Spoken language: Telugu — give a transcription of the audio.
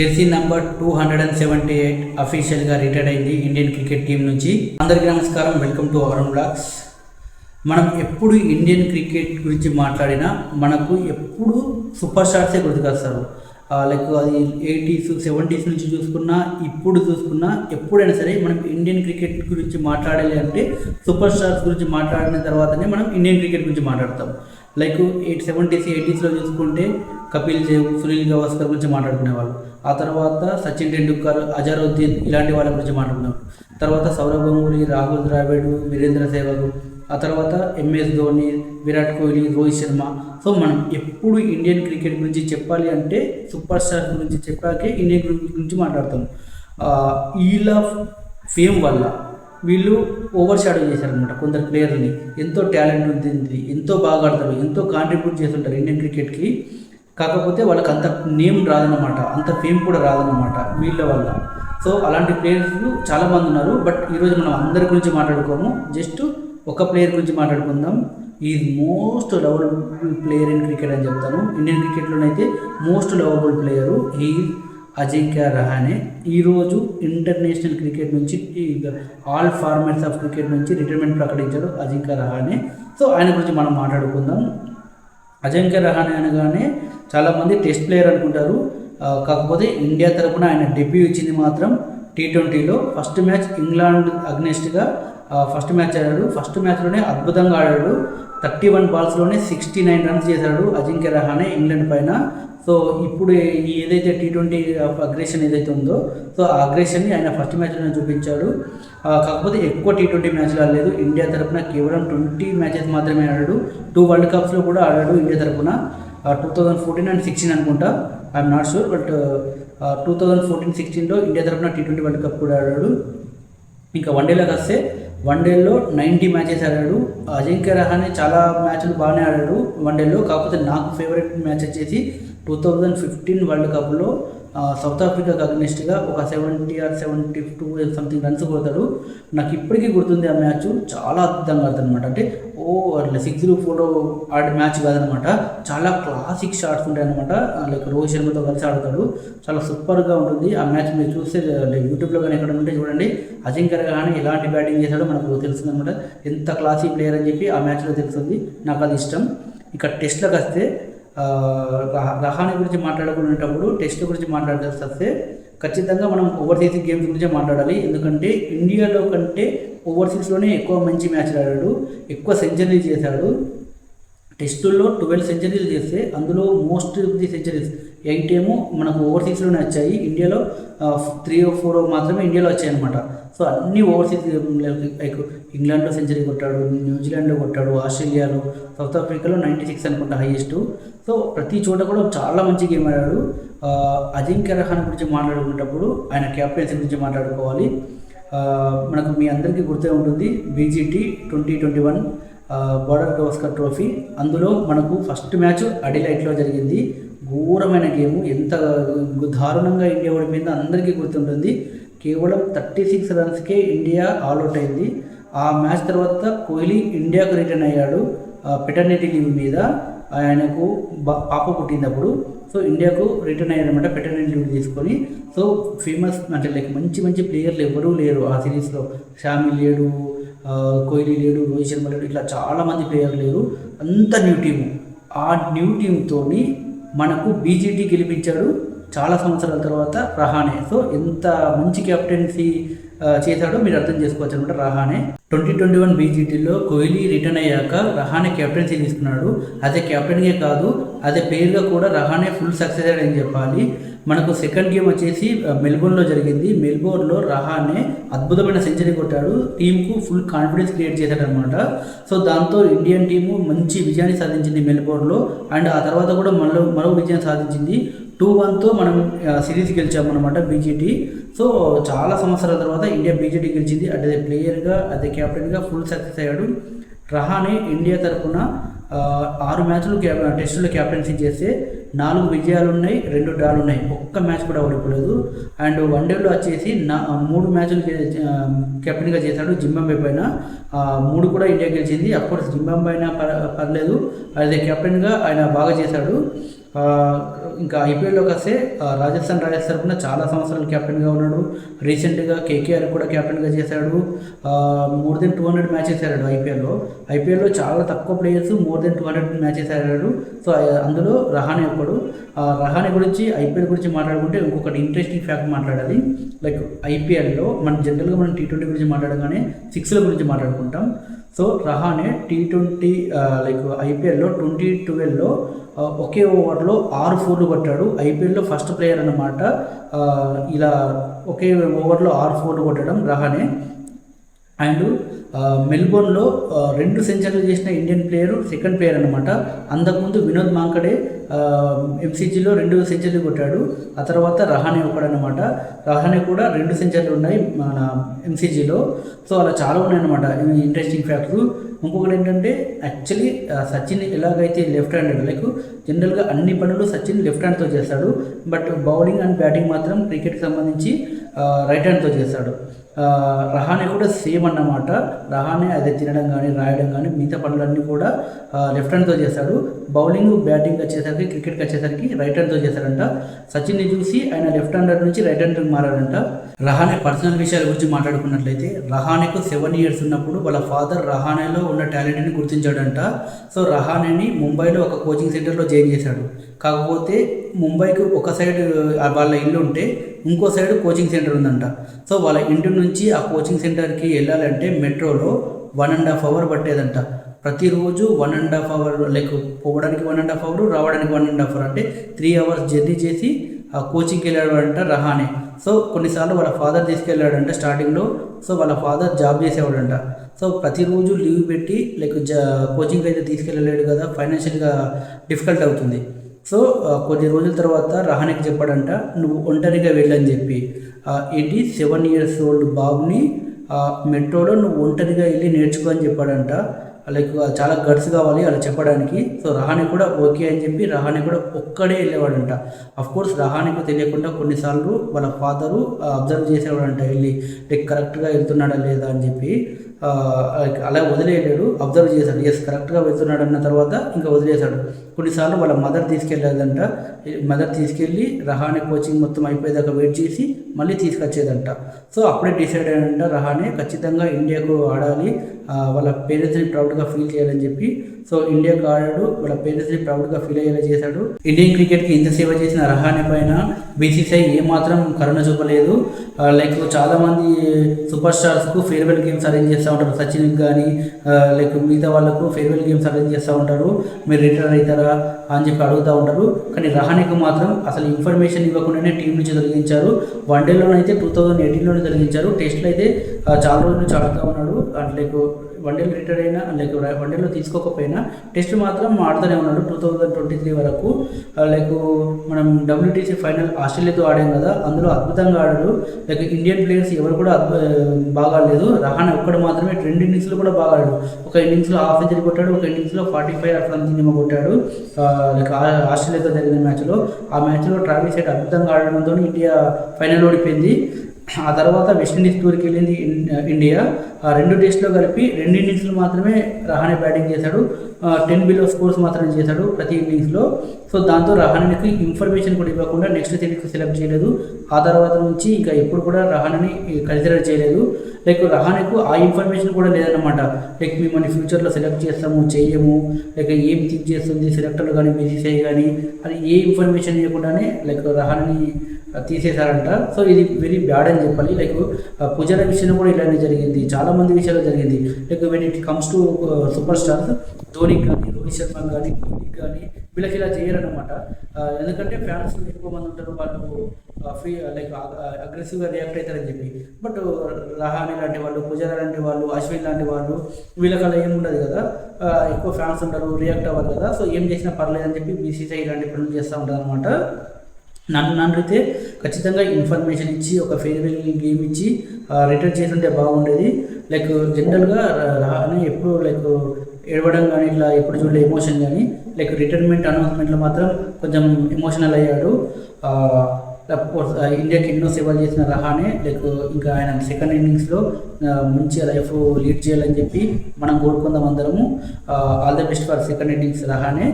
జెర్సీ నంబర్ 278 అఫీషియల్గా రిటైర్డ్ అయింది ఇండియన్ క్రికెట్ టీం నుంచి. అందరికీ నమస్కారం, వెల్కమ్ టు అరుణ్ బ్లాగ్స్. మనం ఎప్పుడు ఇండియన్ క్రికెట్ గురించి మాట్లాడినా మనకు ఎప్పుడు సూపర్ స్టార్సే గుర్తుకొస్తారు. లైక్ అది 80s 70s నుంచి చూసుకున్నా ఇప్పుడు చూసుకున్నా ఎప్పుడైనా సరే మనం ఇండియన్ క్రికెట్ గురించి మాట్లాడాలి అంటే సూపర్ స్టార్స్ గురించి మాట్లాడిన తర్వాతనే మనం ఇండియన్ క్రికెట్ గురించి మాట్లాడతాం. లైక్ 70s 80sలో చూసుకుంటే కపిల్ దేవ్, సునీల్ గవాస్కర్ గురించి మాట్లాడుకునేవాళ్ళు. ఆ తర్వాత సచిన్ టెండూల్కర్, అజరుద్దీన్ ఇలాంటి వాళ్ళ గురించి మాట్లాడుకున్నారు. తర్వాత సౌరవ్ గంగూలీ, రాహుల్ ద్రావిడ్, వీరేంద్ర సెహ్వాగ్, ఆ తర్వాత MS ధోని, విరాట్ కోహ్లీ, రోహిత్ శర్మ. సో మనం ఎప్పుడు ఇండియన్ క్రికెట్ గురించి చెప్పాలి అంటే సూపర్ స్టార్స్ గురించి చెప్పాకే ఇండియన్ క్రికెట్ గురించి మాట్లాడతాం. వీళ్ళ ఫేమ్ వల్ల వీళ్ళు ఓవర్ షాడో చేశారనమాట కొందరు ప్లేయర్ని. ఎంతో టాలెంట్ ఉంటుంది, ఎంతో బాగా ఆడతారు, ఎంతో కాంట్రిబ్యూట్ చేస్తుంటారు ఇండియన్ క్రికెట్కి. కాకపోతే వాళ్ళకి అంత నేమ్ రాదన్నమాట, అంత ఫేమ్ కూడా రాదన్నమాట వీళ్ళ వల్ల. సో అలాంటి ప్లేయర్స్ చాలామంది ఉన్నారు. బట్ ఈరోజు మనం అందరి గురించి మాట్లాడుకోము, జస్ట్ ఒక ప్లేయర్ గురించి మాట్లాడుకుందాం. Is most lovable player in cricket అని చెప్తాను. ఇండియన్ క్రికెట్లోనైతే most lovable player is Ajinkya Rahane. ఈరోజు ఇంటర్నేషనల్ క్రికెట్ నుంచి, ఆల్ ఫార్మాట్స్ ఆఫ్ క్రికెట్ నుంచి రిటైర్మెంట్ ప్రకటించాడు అజింక్య రహానే. సో ఆయన గురించి మనం మాట్లాడుకుందాం. అజింక్య రహానే అనగానే చాలామంది టెస్ట్ ప్లేయర్ అనుకుంటారు. కాకపోతే ఇండియా తరపున ఆయన డెబ్యూ ఇచ్చింది మాత్రం T20లో. ఫస్ట్ మ్యాచ్ ఇంగ్లాండ్ అగ్నెస్ట్గా ఫస్ట్ మ్యాచ్ ఆడాడు. ఫస్ట్ మ్యాచ్లోనే అద్భుతంగా ఆడాడు. 31 బాల్స్లోనే 69 రన్స్ చేశాడు అజింక్య రహానే ఇంగ్లాండ్ పైన. సో ఇప్పుడు ఏదైతే T20 అగ్రెషన్ ఏదైతే ఉందో, సో ఆ అగ్రెషన్ని ఆయన ఫస్ట్ మ్యాచ్లోనే చూపించాడు. కాకపోతే ఎక్కువ T20 మ్యాచ్లు ఆడలేదు. ఇండియా తరపున కేవలం 20 మ్యాచెస్ మాత్రమే ఆడాడు. 2 వరల్డ్ కప్స్లో కూడా ఆడాడు ఇండియా తరపున. 2014 and 16 అనుకుంటా, ఐఎమ్ నాట్ షూర్. బట్ 2014-16లో ఇండియా తరపున T20 వరల్డ్ కప్ కూడా ఆడాడు. ఇంకా వన్డేలోకి వస్తే వన్డేలో 90 మ్యాచెస్ ఆడాడు అజింక్య రహానే. చాలా మ్యాచ్లు బాగానే ఆడాడు వన్డేలో. కాకపోతే నాకు ఫేవరెట్ మ్యాచ్ వచ్చేసి 2015 వరల్డ్ కప్లో సౌత్ ఆఫ్రికాకి అగ్నెస్ట్గా ఒక 70 or 72 సంథింగ్ రన్స్ కొడతాడు. నాకు ఇప్పటికీ గుర్తుంది ఆ మ్యాచ్. చాలా అద్భుతంగా ఆడుతుంది అనమాట. అంటే అట్లా 6-4 ఆడే మ్యాచ్ కాదనమాట, చాలా క్లాసిక్ షాట్స్ ఉంటాయి అనమాట. లైక్ రోహిత్ శర్మతో కలిసి ఆడతాడు. చాలా సూపర్గా ఉంటుంది ఆ మ్యాచ్. మీరు చూస్తే యూట్యూబ్లో కానీ ఎక్కడ ఉంటే చూడండి. అజింక్య రహానే ఎలాంటి బ్యాటింగ్ చేశాడో మనకు తెలుస్తుంది అనమాట. ఎంత క్లాసిక్ ప్లేయర్ అని చెప్పి ఆ మ్యాచ్లో తెలుస్తుంది. నాకు అది ఇష్టం. ఇక టెస్ట్లోకి వస్తే రహానే గురించి మాట్లాడుకునేటప్పుడు టెస్ట్ గురించి మాట్లాడాల్సి వస్తే ఖచ్చితంగా మనం ఓవర్సీస్ గేమ్స్ గురించే మాట్లాడాలి. ఎందుకంటే ఇండియాలో కంటే ఓవర్సీస్లోనే ఎక్కువ మంచి మ్యాచ్లు ఆడాడు, ఎక్కువ సెంచరీలు చేశాడు. టెస్టుల్లో 12 సెంచరీలు చేస్తే అందులో మోస్ట్ ఆఫ్ ది సెంచరీస్ 8 ఏమో మనకు ఓవర్సీస్లోనే వచ్చాయి. ఇండియాలో 3 or 4 మాత్రమే ఇండియాలో వచ్చాయి అనమాట. సో అన్ని ఓవర్సీస్, లైక్ ఇంగ్లాండ్లో సెంచరీ కొట్టాడు, న్యూజిలాండ్లో కొట్టాడు, ఆస్ట్రేలియాలో, సౌత్ ఆఫ్రికాలో 96 అనుకుంటా హైయెస్ట్. సో ప్రతి చోట కూడా చాలా మంచి గేమ్ ఆడాడు. అజింక్య రహానే గురించి మాట్లాడుకునేటప్పుడు ఆయన క్యాప్టెన్సీ గురించి మాట్లాడుకోవాలి. మనకు మీ అందరికీ గుర్తే ఉంటుంది BGT 2021 బార్డర్ గవాస్కర్ ట్రోఫీ. అందులో మనకు ఫస్ట్ మ్యాచ్ అడిలైట్లో జరిగింది. ఘోరమైన గేము, ఎంత దారుణంగా ఇండియా ఓడిపోయిందో అందరికీ గుర్తుంటుంది. కేవలం 36 రన్స్కే ఇండియా ఆల్అవుట్ అయింది. ఆ మ్యాచ్ తర్వాత కోహ్లీ ఇండియాకు రిటర్న్ అయ్యాడు పెటర్నిటీ లీవ్ మీద. ఆయనకు పాప పుట్టినప్పుడు సో ఇండియాకు రిటర్న్ అయ్యాడనమాట పెటర్నిటీ లీవ్ తీసుకొని. సో ఫేమస్ అంటే లైక్ మంచి మంచి ప్లేయర్లు ఎవరూ లేరు ఆ సిరీస్లో. షామి లేడు, కోహ్లీ లేడు, రోహిత్ శర్మ లేడు, ఇట్లా చాలామంది ప్లేయర్లు లేరు. అంత న్యూ టీము. ఆ న్యూ టీంతో మనకు BGT గెలిపించాడు చాలా సంవత్సరాల తర్వాత రహానే. సో ఎంత మంచి కెప్టెన్సీ చేశాడో మీరు అర్థం చేసుకోవచ్చు అనమాట రహానే. 2021 BGTలో కోహ్లీ రిటర్న్ అయ్యాక రహానే కెప్టెన్సీ తీసుకున్నాడు. అదే కెప్టెన్గా కాదు, అదే ప్లేయర్గా కూడా రహానే ఫుల్ సక్సెస్ అని చెప్పాలి. మనకు సెకండ్ గేమ్ వచ్చేసి మెల్బోర్న్లో జరిగింది. మెల్బోర్న్లో రహానే అద్భుతమైన సెంచరీ కొట్టాడు. టీంకు ఫుల్ కాన్ఫిడెన్స్ క్రియేట్ చేశాడనమాట. సో దాంతో ఇండియన్ టీము మంచి విజయాన్ని సాధించింది మెల్బోర్న్లో. అండ్ ఆ తర్వాత కూడా మరో విజయం సాధించింది. 2-1తో మనం సిరీస్ గెలిచామన్నమాట BGT. సో చాలా సంవత్సరాల తర్వాత ఇండియా BGT గెలిచింది. అదే ప్లేయర్గా అదే క్యాప్టెన్గా ఫుల్ సక్సెస్ అయ్యాడు రహానే. ఇండియా తరఫున 6 మ్యాచ్లు టెస్టులో క్యాప్టెన్సీ చేస్తే 4 విజయాలు ఉన్నాయి, 2 డ్రాలు ఉన్నాయి. ఒక్క మ్యాచ్ కూడా ఓడిపోలేదు. అండ్ వన్డేలో వచ్చేసి 3 మ్యాచ్లు కెప్టెన్గా చేశాడు జింబాబ్వే పైన. 3 కూడా ఇండియా గెలిచింది. అఫ్కోర్స్ జింబాబ్వే అయినా పర్లేదు, అదే కెప్టెన్గా ఆయన బాగా చేశాడు. ఇంకా ఐపీఎల్లోకి వస్తే రాజస్థాన్ రాయల్స్ తరఫున చాలా సంవత్సరాలు కెప్టెన్గా ఉన్నాడు. రీసెంట్గా కేకేఆర్ కూడా కెప్టెన్గా చేశాడు. మోర్ దెన్ 200 మ్యాచెస్ ఆడాడు ఐపీఎల్లో చాలా తక్కువ ప్లేయర్స్ మోర్ దెన్ 200 మ్యాచెస్ ఆడాడు. సో అందులో రహానే ఒకడు. రహానే గురించి ఐపీఎల్ గురించి మాట్లాడుకుంటే ఇంకొకటి ఇంట్రెస్టింగ్ ఫ్యాక్ట్ మాట్లాడాలి. లైక్ ఐపీఎల్లో జనరల్గా మనం టీ20 గురించి మాట్లాడగానే 6ల గురించి మాట్లాడుకుంటాం. సో రహానే టీ20 లైక్ ఐపీఎల్లో 2012లో ఒకే ఓవర్లో 6 4లు కొట్టాడు. ఐపీఎల్లో ఫస్ట్ ప్లేయర్ అన్నమాట ఇలా ఒకే ఓవర్లో 6 4లు కొట్టడం రహానే. అండ్ మెల్బోర్న్లో 2 సెంచరీలు చేసిన ఇండియన్ ప్లేయరు సెకండ్ ప్లేయర్ అనమాట. అంతకుముందు వినోద్ మాంకడే ఎంసీజీలో 2 సెంచరీలు కొట్టాడు. ఆ తర్వాత రహానే ఒకడనమాట. రహానే కూడా 2 సెంచరీలు ఉన్నాయి మన ఎంసీజీలో. సో అలా చాలా ఉన్నాయన్నమాట ఇంట్రెస్టింగ్ ఫ్యాక్ట్స్. ఇంకొకటి ఏంటంటే యాక్చువల్లీ సచిన్ ఎలాగైతే లెఫ్ట్ హ్యాండెడ్, లైక్ జనరల్గా అన్ని పనులు సచిన్ లెఫ్ట్ హ్యాండ్తో చేస్తాడు. బట్ బౌలింగ్ అండ్ బ్యాటింగ్ మాత్రం క్రికెట్కి సంబంధించి రైట్ హ్యాండ్తో చేస్తాడు. రహానే కూడా సేమ్ అన్నమాట. రహానే అదే తినడం కానీ రాయడం కానీ మిగతా పనులన్నీ కూడా లెఫ్ట్ హ్యాండ్తో చేస్తాడు. బౌలింగ్ బ్యాటింగ్ వచ్చేసరికి క్రికెట్కి వచ్చేసరికి రైట్ హ్యాండ్తో చేస్తాడంట. సచిన్ని చూసి ఆయన లెఫ్ట్ హ్యాండర్ నుంచి రైట్ హ్యాండర్కి మారాడంట. రహానే పర్సనల్ విషయాల గురించి మాట్లాడుకున్నట్లయితే రహానేకు 7 years ఉన్నప్పుడు వాళ్ళ ఫాదర్ రహానేలో ఉన్న టాలెంట్ని గుర్తించాడంట. సో రహానేని ముంబైలో ఒక కోచింగ్ సెంటర్లో జాయిన్ చేశాడు. కాకపోతే ముంబైకి ఒక సైడ్ వాళ్ళ ఇల్లు ఉంటే ఇంకో సైడ్ కోచింగ్ సెంటర్ ఉందంట. సో వాళ్ళ ఇంటి నుంచి ఆ కోచింగ్ సెంటర్కి వెళ్ళాలంటే మెట్రోలో 1.5 hour పట్టేదంట. ప్రతిరోజు 1.5 hour, లైక్ పోవడానికి 1.5 hour, రావడానికి 1.5 hour, అంటే 3 hours జర్నీ చేసి ఆ కోచింగ్కి వెళ్ళాడంట రహానే. సో కొన్నిసార్లు వాళ్ళ ఫాదర్ తీసుకెళ్ళాడంట స్టార్టింగ్లో. సో వాళ్ళ ఫాదర్ జాబ్ చేసేవాడంట. సో ప్రతిరోజు లీవ్ పెట్టి లైక్ కోచింగ్కి అయితే తీసుకెళ్ళలేడు కదా, ఫైనాన్షియల్గా డిఫికల్ట్ అవుతుంది. సో కొద్ది రోజుల తర్వాత రహానేకి చెప్పాడంట, నువ్వు ఒంటరిగా వెళ్ళని చెప్పి. ఏంటి 7 years old బాబుని మెట్రోలో నువ్వు ఒంటరిగా వెళ్ళి నేర్చుకో అని చెప్పాడంట. లైక్ చాలా గట్స్ కావాలి అలా చెప్పడానికి. సో రహానే కూడా ఓకే అని చెప్పి రహానే కూడా ఒక్కడే వెళ్ళేవాడంట. అఫ్కోర్స్ రహానేకు తెలియకుండా కొన్నిసార్లు వాళ్ళ ఫాదరు అబ్జర్వ్ చేసేవాడంట వెళ్ళి, లైక్ కరెక్ట్గా వెళ్తున్నాడా లేదా అని చెప్పి. అలా వదిలేయలేడు, అబ్జర్వ్ చేశాడు. ఎస్ కరెక్ట్గా వెళ్తున్నాడు అన్న తర్వాత ఇంకా వదిలేశాడు. కొన్నిసార్లు వాళ్ళ మదర్ తీసుకెళ్ళేదంట. మదర్ తీసుకెళ్ళి రహానే కోచింగ్ మొత్తం అయిపోయేదాకా వెయిట్ చేసి మళ్ళీ తీసుకొచ్చేదంట. సో అప్పుడే డిసైడ్ అయ్యాడంట రహానే ఖచ్చితంగా ఇండియాకు ఆడాలి, వాళ్ళ పేరెంట్స్ని ప్రౌడ్గా ఫీల్ చేయాలని చెప్పి. సో ఇండియాకు ఆడాడు, వాళ్ళ పేరెంట్స్ని ప్రౌడ్గా ఫీల్ అయ్యేలా చేశాడు. ఇండియన్ క్రికెట్కి ఇంత సేవ చేసిన రహానే పైన బీసీసీఐ ఏమాత్రం కరుణ చూపలేదు. లైక్ చాలామంది సూపర్ స్టార్స్కు ఫేర్వెల్ గేమ్స్ అరేంజ్ చేస్తూ ఉంటారు. సచిన్కి కానీ లైక్ మిగతా వాళ్ళకు ఫేర్వెల్ గేమ్స్ అరేంజ్ చేస్తూ ఉంటారు. మీరు రిటైర్ అవుతారా అని చెప్పి అడుగుతూ ఉంటారు. కానీ రహానేకు మాత్రం అసలు ఇన్ఫర్మేషన్ ఇవ్వకుండానే టీం నుంచి తొలగించారు. వన్డేలోనైతే 2018లోనే తొలగించారు. టెస్ట్లో అయితే చాలా రోజుల నుంచి ఆడుతూ ఉన్నాడు. అండ్ లైక్ వన్డేలో రిటైర్ అయినా లైక్ వన్డేలో తీసుకోకపోయినా టెస్ట్ మాత్రం ఆడుతూనే ఉన్నాడు 2023 వరకు. లైక్ మనం WTC ఫైనల్ ఆస్ట్రేలియాతో ఆడాం కదా, అందులో అద్భుతంగా ఆడాడు. లైక్ ఇండియన్ ప్లేయర్స్ ఎవరు కూడా బాగా ఆడలేదు. రహానే ఒక్కడు మాత్రమే 2 innings కూడా బాగా ఆడాడు. ఒక ఇన్నింగ్స్లో హాఫ్ సెంచరీ కొట్టాడు, ఒక ఇన్నింగ్స్లో 45 అట్లా కొట్టాడు. లైక్ ఆస్ట్రేలియాతో జరిగిన మ్యాచ్లో. ఆ మ్యాచ్లో ట్రావిస్ హెడ్ అద్భుతంగా ఆడడంతో ఇండియా ఫైనల్ ఓడిపోయింది. ఆ తర్వాత వెస్టిండీస్ టూర్కి వెళ్ళింది ఇండియా. 2 టెస్టులో కలిపి 2 innings మాత్రమే రహానే బ్యాటింగ్ చేశాడు. 10 below scores మాత్రమే చేశాడు ప్రతి ఇన్నింగ్స్లో. సో దాంతో రహానేకి ఇన్ఫర్మేషన్ కూడా ఇవ్వకుండా నెక్స్ట్ సిరీస్కి సెలెక్ట్ చేయలేదు. ఆ తర్వాత నుంచి ఇంకా ఎప్పుడు కూడా రహానేని కన్సిడర్ చేయలేదు. లైక్ రహానేకు ఆ ఇన్ఫర్మేషన్ కూడా లేదన్నమాట. లైక్ మిమ్మల్ని ఫ్యూచర్లో సెలెక్ట్ చేస్తాము చేయము, లైక్ ఏం థింక్ చేస్తుంది సెలెక్టర్లు కానీ బీసీసీఐ కానీ అది ఏ ఇన్ఫర్మేషన్ ఇవ్వకుండానే లైక్ రహానేని తీసేశారంట. సో ఇది వెరీ బ్యాడ్ అని చెప్పాలి. లైక్ పుజారా విషయంలో కూడా ఇలానే జరిగింది, చాలామంది విషయాల్లో జరిగింది. Like when it comes to super stars ధోనికి కానీ రోహిత్ శర్మ కానీ కోహ్లీకి కానీ వీళ్ళకి ఇలా చేయరన్నమాట. ఎందుకంటే ఫ్యాన్స్ ఎక్కువ మంది ఉంటారు, వాళ్ళు లైక్ అగ్రెసివ్గా రియాక్ట్ అవుతారని చెప్పి. బట్ రహానే లాంటి వాళ్ళు, పుజారా లాంటి వాళ్ళు, అశ్విన్ లాంటి వాళ్ళు వీళ్ళకి అలా ఏమి ఉండదు కదా, ఎక్కువ ఫ్యాన్స్ ఉంటారు, రియాక్ట్ అవ్వాలి కదా. సో ఏం చేసినా పర్లేదని చెప్పి బీసీసీఐ ఇలాంటి పనులు చేస్తూ ఉంటారు అనమాట. నన్ను అడిగితే ఖచ్చితంగా ఇన్ఫర్మేషన్ ఇచ్చి ఒక ఫేర్వెల్ గేమ్ ఇచ్చి రిటైర్ చేస్తుంటే బాగుండేది. లైక్ జనరల్గా రహానే ఎప్పుడు లైక్ ఏడవడం కానీ ఇట్లా ఎప్పుడు చూడలే ఎమోషన్ కానీ. లైక్ రిటైర్మెంట్ అనౌన్స్మెంట్లో మాత్రం కొంచెం ఎమోషనల్ అయ్యాడు. ఇండియాకి ఎన్నో సేవలు చేసిన రహానే లైక్ ఇంకా ఆయన సెకండ్ ఇన్నింగ్స్లో మంచి లైఫ్ లీడ్ చేయాలని చెప్పి మనం కోరుకుందాం అందరము. All the best for second innings Rahane.